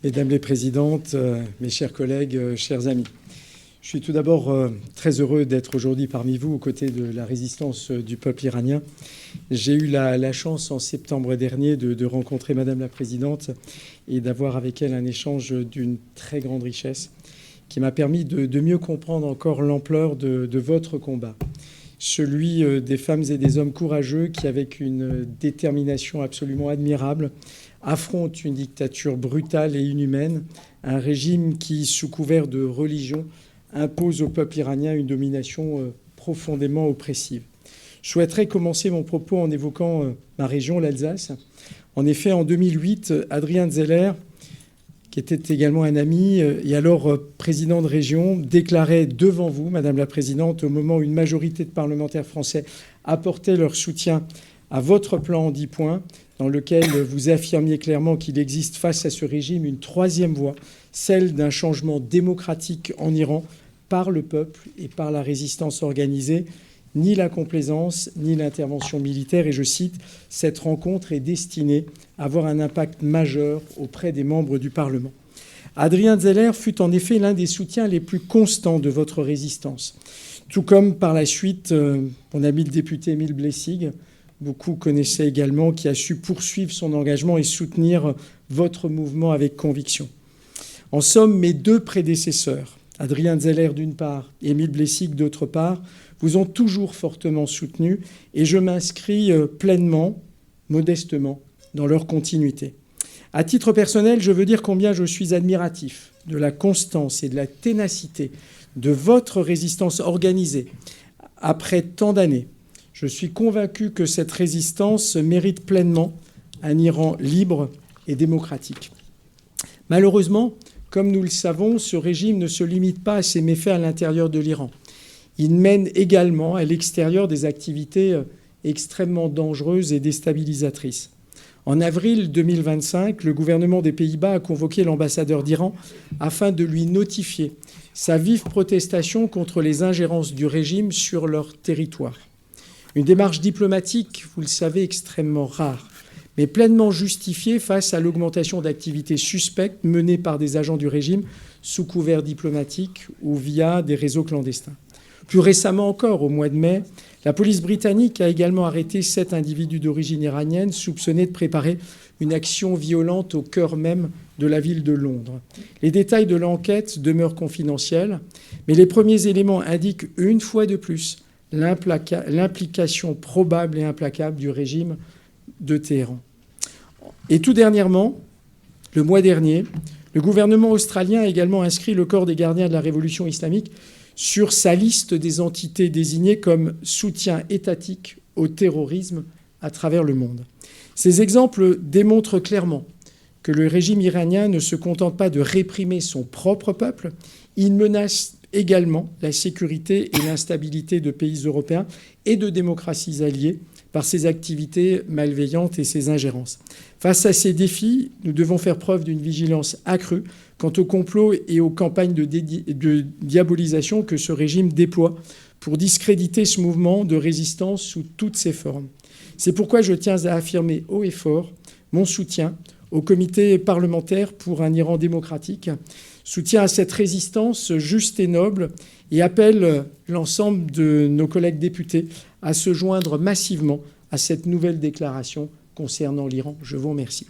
Mesdames les présidentes, mes chers collègues, chers amis. Je suis tout d'abord très heureux d'être aujourd'hui parmi vous aux côtés de la résistance du peuple iranien. J'ai eu la chance en septembre dernier de rencontrer Madame la Présidente et d'avoir avec elle un échange d'une très grande richesse qui m'a permis de mieux comprendre encore l'ampleur de votre combat. Celui des femmes et des hommes courageux qui, avec une détermination absolument admirable, affrontent une dictature brutale et inhumaine, un régime qui, sous couvert de religion, impose au peuple iranien une domination profondément oppressive. Je souhaiterais commencer mon propos en évoquant ma région, l'Alsace. En effet, en 2008, Adrien Zeller, qui était également un ami et alors président de région, déclarait devant vous, Madame la Présidente, au moment où une majorité de parlementaires français apportaient leur soutien à votre plan en 10 points, dans lequel vous affirmiez clairement qu'il existe face à ce régime une troisième voie, celle d'un changement démocratique en Iran par le peuple et par la résistance organisée, ni la complaisance, ni l'intervention militaire. Et je cite, « Cette rencontre est destinée à avoir un impact majeur auprès des membres du Parlement ». Adrien Zeller fut en effet l'un des soutiens les plus constants de votre résistance, tout comme par la suite mon ami le député Émile Blessig, beaucoup connaissaient également, qui a su poursuivre son engagement et soutenir votre mouvement avec conviction. En somme, mes deux prédécesseurs, Adrien Zeller d'une part, Émile Blessig d'autre part, vous ont toujours fortement soutenu et je m'inscris pleinement, modestement, dans leur continuité. À titre personnel, je veux dire combien je suis admiratif de la constance et de la ténacité de votre résistance organisée après tant d'années. Je suis convaincu que cette résistance mérite pleinement un Iran libre et démocratique. Malheureusement, comme nous le savons, ce régime ne se limite pas à ses méfaits à l'intérieur de l'Iran. Il mène également à l'extérieur des activités extrêmement dangereuses et déstabilisatrices. En avril 2025, le gouvernement des Pays-Bas a convoqué l'ambassadeur d'Iran afin de lui notifier sa vive protestation contre les ingérences du régime sur leur territoire. Une démarche diplomatique, vous le savez, extrêmement rare, mais pleinement justifiée face à l'augmentation d'activités suspectes menées par des agents du régime sous couvert diplomatique ou via des réseaux clandestins. Plus récemment encore, au mois de mai, la police britannique a également arrêté 7 individus d'origine iranienne soupçonnés de préparer une action violente au cœur même de la ville de Londres. Les détails de l'enquête demeurent confidentiels, mais les premiers éléments indiquent une fois de plus l'implication probable et implacable du régime de Téhéran. Et tout dernièrement, le mois dernier, le gouvernement australien a également inscrit le corps des gardiens de la révolution islamique sur sa liste des entités désignées comme soutien étatique au terrorisme à travers le monde. Ces exemples démontrent clairement que le régime iranien ne se contente pas de réprimer son propre peuple, il menace également la sécurité et l'instabilité de pays européens et de démocraties alliées par ses activités malveillantes et ses ingérences. Face à ces défis, nous devons faire preuve d'une vigilance accrue quant aux complots et aux campagnes de diabolisation que ce régime déploie pour discréditer ce mouvement de résistance sous toutes ses formes. C'est pourquoi je tiens à affirmer haut et fort mon soutien au comité parlementaire pour un Iran démocratique, soutien à cette résistance juste et noble et appelle l'ensemble de nos collègues députés à se joindre massivement à cette nouvelle déclaration concernant l'Iran. Je vous remercie.